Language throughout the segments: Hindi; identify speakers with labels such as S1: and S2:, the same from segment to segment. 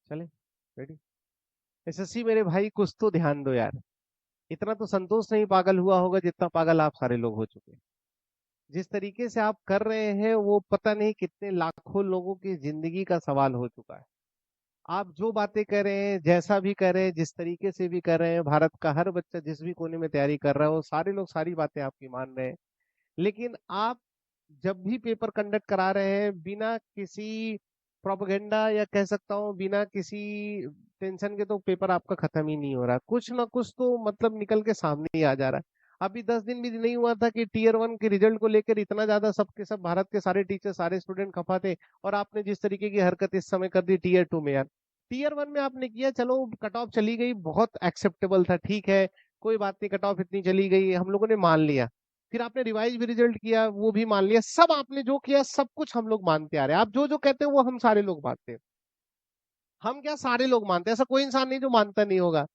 S1: चले, रेडी। एसएससी मेरे भाई, कुछ तो ध्यान दो यार। इतना तो संतोष नहीं पागल हुआ होगा जितना पागल आप सारे लोग हो चुके हैं। जिस तरीके से आप कर रहे हैं वो पता नहीं कितने लाखों लोगों की जिंदगी का सवाल हो चुका है। आप जो बातें कर रहे हैं, जैसा भी कर रहे हैं, जिस तरीके से भी कर रहे हैं, भारत का हर बच्चा जिस भी कोने में तैयारी कर रहा है वो सारे लोग सारी बातें आपकी मान रहे हैं। लेकिन आप जब भी पेपर कंडक्ट करा रहे हैं बिना किसी प्रोपेगेंडा या कह सकता हूँ बिना किसी टेंशन के, तो पेपर आपका खत्म ही नहीं हो रहा। कुछ ना कुछ तो मतलब निकल के सामने ही आ जा रहा है। अभी 10 दिन भी नहीं हुआ था कि टीयर 1 के रिजल्ट को लेकर इतना ज्यादा सबके सब भारत के सारे टीचर सारे स्टूडेंट खफा थे। और आपने जिस तरीके की हरकत इस समय कर दी टीयर 2 में यार। टीयर 1 में आपने किया, चलो कट ऑफ चली गई, बहुत एक्सेप्टेबल था, ठीक है, कोई बात नहीं, कट ऑफ इतनी चली गई हम लोगों ने मान लिया। फिर आपने रिवाइज भी रिजल्ट किया, वो भी मान लिया, सब आपने जो किया सब कुछ हम लोग मानते आ रहे हैं। आप जो जो कहते हैं वो हम सारे लोग मानते हैं। हम क्या, सारे लोग मानते हैं, ऐसा कोई इंसान नहीं जो मानता नहीं होगा।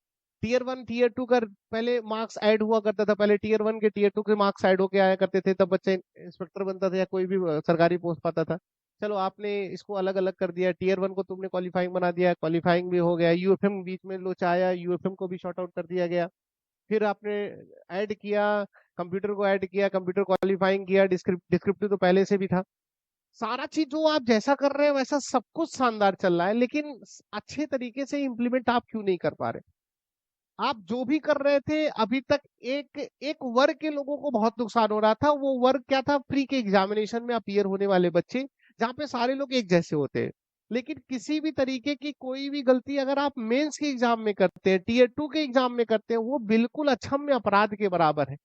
S1: टीयर 1 टीयर 2 का पहले मार्क्स ऐड हुआ करता था, पहले टीयर 1 के टीयर 2 के मार्क्स ऐड होके आया करते थे, तब बच्चे इंस्पेक्टर बनता था या कोई भी सरकारी पोस्ट पाता था। चलो आपने इसको अलग अलग कर दिया, टीयर 1 को तुमने क्वालिफाइंग बना दिया, क्वालिफाइंग भी हो गया, यूएफएम बीच में लोचा आया, यूएफएम को भी शॉर्ट आउट कर दिया गया। फिर आपने ऐड किया, कंप्यूटर को ऐड किया, कंप्यूटर क्वालिफाइंग किया, डिस्क्रिप्टिव तो पहले से भी था। सारा चीज जो आप जैसा कर रहे हैं वैसा सब कुछ शानदार चल रहा है, लेकिन अच्छे तरीके से इम्प्लीमेंट आप क्यों नहीं कर पा रहे? आप जो भी कर रहे थे अभी तक, एक एक वर्ग के लोगों को बहुत नुकसान हो रहा था। वो वर्ग क्या था? प्री के एग्जामिनेशन में अपीयर होने वाले बच्चे, जहाँ पे सारे लोग एक जैसे होते हैं। लेकिन किसी भी तरीके की कोई भी गलती अगर आप मेंस के एग्जाम में करते हैं, टीयर 2 के एग्जाम में करते हैं, वो बिल्कुल अक्षम्य अपराध के बराबर है।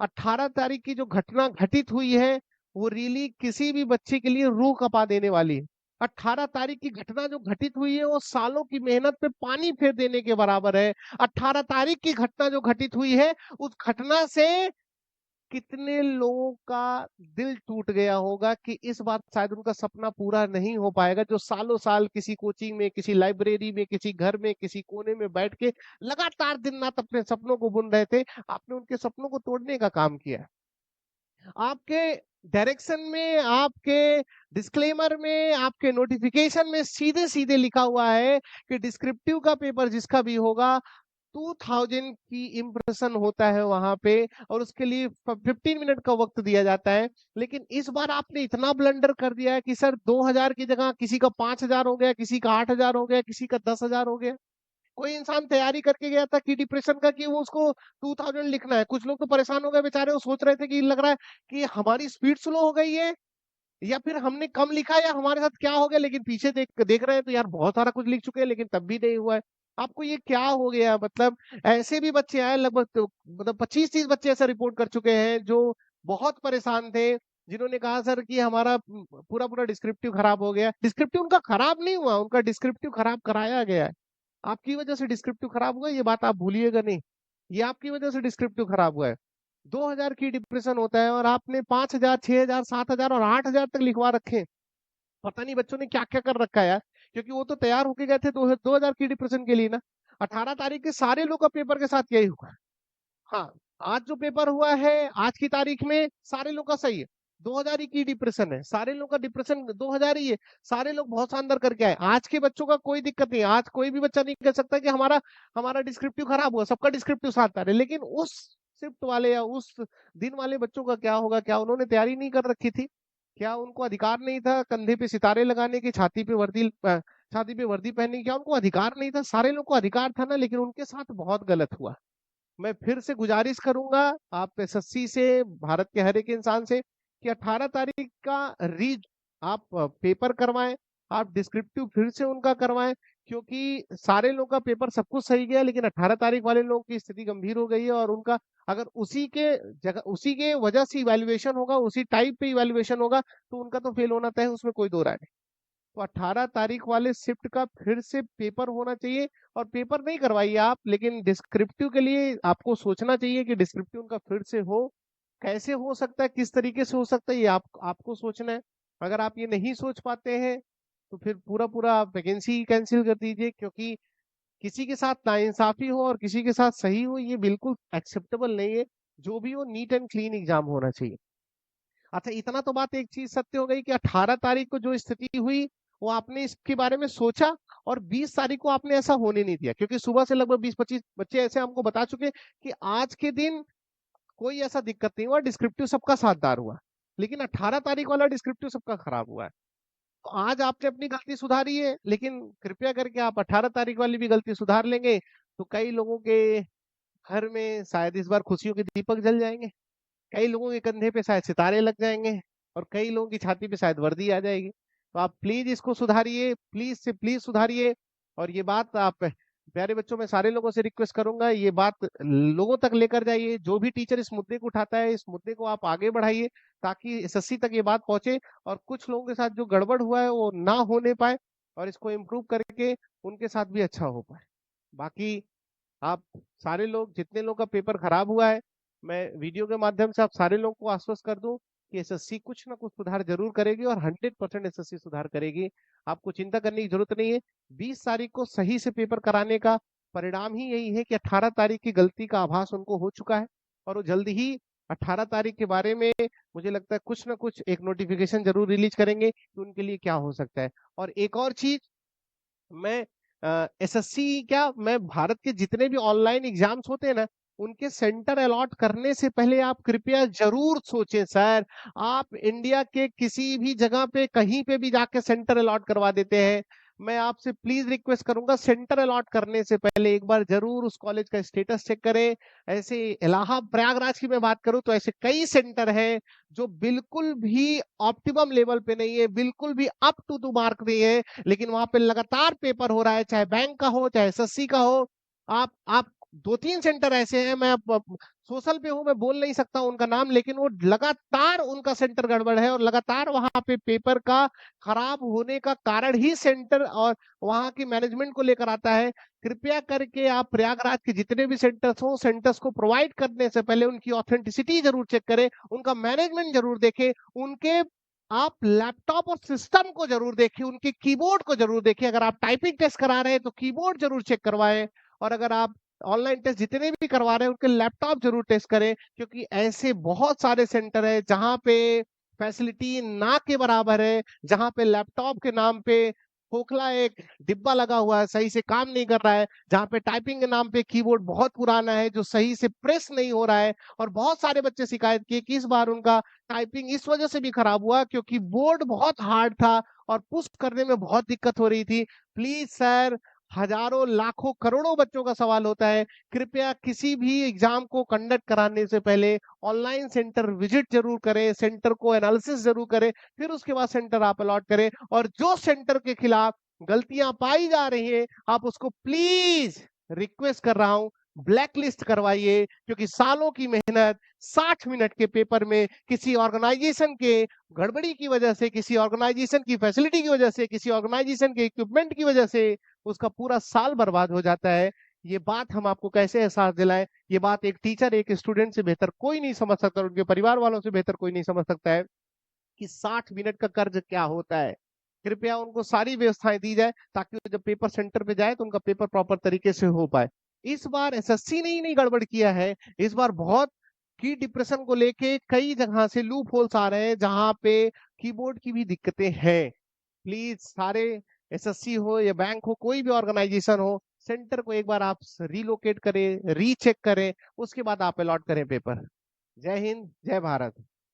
S1: 18 तारीख की जो घटना घटित हुई है वो रियली किसी भी बच्चे के लिए रूह कपा देने वाली है। 18 तारीख की घटना जो घटित हुई है वो सालों की मेहनत पे पानी फेर देने के बराबर है। 18 तारीख की घटना जो घटित हुई है, उस घटना से कितने लोगों का दिल टूट गया होगा कि इस बार शायद उनका सपना पूरा नहीं हो पाएगा, जो सालों साल किसी कोचिंग में, किसी लाइब्रेरी में, किसी घर में, किसी कोने में बैठ के लगातार दिन रात अपने सपनों को बुन रहे थे। आपने उनके सपनों को तोड़ने का काम किया है। आपके डायरेक्शन में, आपके डिस्क्लेमर में, आपके नोटिफिकेशन में सीधे सीधे लिखा हुआ है कि डिस्क्रिप्टिव का पेपर जिसका भी होगा 2000 की इम्प्रेशन होता है वहां पे, और उसके लिए 15 मिनट का वक्त दिया जाता है। लेकिन इस बार आपने इतना ब्लंडर कर दिया है कि सर 2000 की जगह किसी का 5000 हो गया, किसी का 8000 हो गया, किसी का 10,000 हो गया। कोई इंसान तैयारी करके गया था कि डिप्रेशन का, कि वो उसको 2000 लिखना है। कुछ लोग तो परेशान हो गए बेचारे, वो सोच रहे थे कि लग रहा है कि हमारी स्पीड स्लो हो गई है या फिर हमने कम लिखा या हमारे साथ क्या हो गया। लेकिन पीछे देख देख रहे हैं तो यार बहुत सारा कुछ लिख चुके हैं, लेकिन तब भी नहीं हुआ है। आपको ये क्या हो गया? मतलब ऐसे भी बच्चे आए लगभग, तो मतलब 25-30 बच्चे ऐसा रिपोर्ट कर चुके हैं जो बहुत परेशान थे, जिन्होंने कहा सर कि हमारा पूरा पूरा डिस्क्रिप्टिव खराब हो गया। डिस्क्रिप्टिव उनका खराब नहीं हुआ, उनका डिस्क्रिप्टिव खराब कराया गया है। आपकी वजह से डिस्क्रिप्टिव खराब हुआ है, ये बात आप भूलिएगा नहीं। ये आपकी वजह से डिस्क्रिप्टिव खराब हुआ है। 2000 की डिप्रेशन होता है और आपने 5000, 6000, 7000 और 8000 तक लिखवा रखे हैं। पता नहीं बच्चों ने क्या क्या कर रखा है यार, क्योंकि वो तो तैयार होके गए थे 2000 की डिप्रेशन के लिए ना। 18 तारीख के सारे लोग का पेपर के साथ यही हुआ। हाँ, आज जो पेपर हुआ है आज की तारीख में सारे लोग का सही है। 2000 ही की डिप्रेशन है, सारे लोग का डिप्रेशन 2000 ही है। सारे लोग बहुत शानदार करके आए। आज के बच्चों का कोई दिक्कत नहीं, आज कोई भी बच्चा नहीं कह सकता कि हमारा हमारा डिस्क्रिप्टिव खराब हुआ, सबका डिस्क्रिप्टिव साथ आ रहे। लेकिन उस शिफ्ट वाले या उस दिन वाले बच्चों का क्या होगा? क्या उन्होंने तैयारी नहीं कर रखी थी? क्या उनको अधिकार नहीं था कंधे पे सितारे लगाने की, छाती पे वर्दी पहनने की? क्या उनको अधिकार नहीं था? सारे लोग को अधिकार था ना, लेकिन उनके साथ बहुत गलत हुआ। मैं फिर से गुजारिश करूंगा आप एसएससी से, भारत के हर एक इंसान से, कि 18 तारीख का रीड आप पेपर करवाएं, आप डिस्क्रिप्टिव फिर से उनका करवाएं। क्योंकि सारे लोग का पेपर सब कुछ सही गया, लेकिन 18 तारीख वाले लोगों की स्थिति गंभीर हो गई है, और उनका अगर उसी के वजह से इवैल्यूएशन होगा, उसी टाइप पे इवैल्यूएशन होगा, तो उनका तो फेल होना तय है, उसमें कोई दो राय नहीं। तो 18 तारीख वाले शिफ्ट का फिर से पेपर होना चाहिए। और पेपर नहीं करवाइए आप, लेकिन डिस्क्रिप्टिव के लिए आपको सोचना चाहिए कि डिस्क्रिप्टिव उनका फिर से हो। कैसे हो सकता है, किस तरीके से हो सकता है, ये आपको सोचना है। अगर आप ये नहीं सोच पाते हैं तो फिर पूरा पूरा आप वैकेंसी कैंसिल कर दीजिए, क्योंकि किसी के साथ नाइंसाफी हो और किसी के साथ सही हो, ये बिल्कुल एक्सेप्टेबल नहीं है। जो भी हो, नीट एंड क्लीन एग्जाम होना चाहिए। अच्छा, इतना तो बात एक चीज सत्य हो गई कि 18 तारीख को जो स्थिति हुई, वो आपने इसके बारे में सोचा और 20 तारीख को आपने ऐसा होने नहीं दिया, क्योंकि सुबह से लगभग 20-25 बच्चे ऐसे हमको बता चुके कि आज के दिन कोई ऐसा दिक्कत नहीं हुआ, डिस्क्रिप्टिव सबका साथदार हुआ, लेकिन 18 तारीख वाला डिस्क्रिप्टिव सबका खराब हुआ है। तो आज आपने अपनी गलती सुधारी है, लेकिन कृपया करके आप 18 तारीख वाली भी गलती सुधार लेंगे तो कई लोगों के घर में शायद इस बार खुशियों के दीपक जल जाएंगे, कई लोगों के कंधे पे शायद सितारे लग जाएंगे, और कई लोगों की छाती पे शायद वर्दी आ जाएगी। तो आप प्लीज इसको सुधारिए, प्लीज से प्लीज सुधारिए। और ये बात आप प्यारे बच्चों, में सारे लोगों से रिक्वेस्ट करूंगा, ये बात लोगों तक लेकर जाइए। जो भी टीचर इस मुद्दे को उठाता है, इस मुद्दे को आप आगे बढ़ाइए ताकि एसएससी तक ये बात पहुंचे और कुछ लोगों के साथ जो गड़बड़ हुआ है वो ना होने पाए, और इसको इम्प्रूव करके उनके साथ भी अच्छा हो पाए। बाकी आप सारे लोग, जितने लोग का पेपर खराब हुआ है, मैं वीडियो के माध्यम से आप सारे लोगों को आश्वस्त कर दूं कि एसएससी कुछ ना कुछ सुधार जरूर करेगी और 100% एसएससी सुधार करेगी। आपको चिंता करने की जरूरत नहीं है। 20 तारीख को सही से पेपर कराने का परिणाम ही यही है कि 18 तारीख की गलती का आभास उनको हो चुका है, और वो जल्द ही 18 तारीख के बारे में मुझे लगता है कुछ ना कुछ एक नोटिफिकेशन जरूर रिलीज करेंगे कि उनके लिए क्या हो सकता है। और एक और चीज, मैं एसएससी क्या, मैं भारत के जितने भी ऑनलाइन एग्जाम्स होते हैं ना, उनके सेंटर अलॉट करने से पहले आप कृपया जरूर सोचें सर। आप इंडिया के किसी भी जगह पे कहीं पे भी जाके सेंटर अलॉट करवा देते हैं। मैं आपसे प्लीज रिक्वेस्ट करूंगा, सेंटर अलॉट करने से पहले एक बार जरूर उस कॉलेज का स्टेटस चेक करें। ऐसे इलाहाबाद प्रयागराज की मैं बात करूं तो ऐसे कई सेंटर हैं जो बिल्कुल भी ऑप्टिमम लेवल पे नहीं है, बिल्कुल भी अप टू द मार्क नहीं है, लेकिन वहां पे लगातार पेपर हो रहा है, चाहे बैंक का हो चाहे एसएससी का हो। आप 2-3 सेंटर ऐसे हैं, मैं अब सोशल पे हूं, मैं बोल नहीं सकता उनका नाम, लेकिन वो लगातार उनका सेंटर गड़बड़ है और लगातार वहां पे पेपर का खराब होने का कारण ही सेंटर और वहां की मैनेजमेंट को लेकर आता है। कृपया करके आप प्रयागराज के जितने भी सेंटर्स हो, सेंटर्स को प्रोवाइड करने से पहले उनकी ऑथेंटिसिटी जरूर चेक करें, उनका मैनेजमेंट जरूर देखें, उनके आप लैपटॉप और सिस्टम को जरूर देखिए, उनके कीबोर्ड को जरूर देखिए। अगर आप टाइपिंग टेस्ट करा रहे हैं तो कीबोर्ड जरूर चेक करवाएं, और अगर आप ऑनलाइन टेस्ट जितने भी करवा रहे हैं उनके लैपटॉप जरूर टेस्ट करें, क्योंकि ऐसे बहुत सारे सेंटर है जहां पे फैसिलिटी ना के बराबर है, जहां पे लैपटॉप के नाम पे खोखला एक डिब्बा लगा हुआ है, सही से काम नहीं कर रहा है, जहां पे टाइपिंग के नाम पे कीबोर्ड बहुत पुराना है जो सही से प्रेस नहीं हो रहा है। और बहुत सारे बच्चे शिकायत किए कि इस बार उनका टाइपिंग इस वजह से भी खराब हुआ क्योंकि बोर्ड बहुत हार्ड था और पुश करने में बहुत दिक्कत हो रही थी। प्लीज सर, हजारों लाखों करोड़ों बच्चों का सवाल होता है, कृपया किसी भी एग्जाम को कंडक्ट कराने से पहले ऑनलाइन सेंटर विजिट जरूर करें, सेंटर को एनालिसिस जरूर करें, फिर उसके बाद सेंटर आप अलॉट करें। और जो सेंटर के खिलाफ गलतियां पाई जा रही है, आप उसको प्लीज रिक्वेस्ट कर रहा हूं ब्लैक लिस्ट करवाइए, क्योंकि सालों की मेहनत 60 मिनट के पेपर में किसी ऑर्गेनाइजेशन के गड़बड़ी की वजह से, किसी ऑर्गेनाइजेशन की फैसिलिटी की वजह से, किसी ऑर्गेनाइजेशन के इक्विपमेंट की वजह से उसका पूरा साल बर्बाद हो जाता है। ये बात हम आपको कैसे एहसास दिलाएं? ये बात एक टीचर एक स्टूडेंट से बेहतर कोई नहीं समझ सकता, उनके परिवार वालों से बेहतर कोई नहीं समझ सकता है कि 60 मिनट का कर्ज क्या होता है। कृपया उनको सारी व्यवस्थाएं दी जाए ताकि जब पेपर सेंटर पे जाए तो उनका पेपर प्रॉपर तरीके से हो पाए। इस बार एसएससी ने ही नहीं गड़बड़ किया है, इस बार बहुत की डिप्रेशन को लेके कई जगह से लूप होल्स आ रहे हैं जहां पे कीबोर्ड की भी दिक्कतें हैं। प्लीज सारे एसएससी हो या बैंक हो, कोई भी ऑर्गेनाइजेशन हो, सेंटर को एक बार आप रीलोकेट करें, रीचेक करें, उसके बाद आप अलॉट करें पेपर। जय हिंद, जय भारत।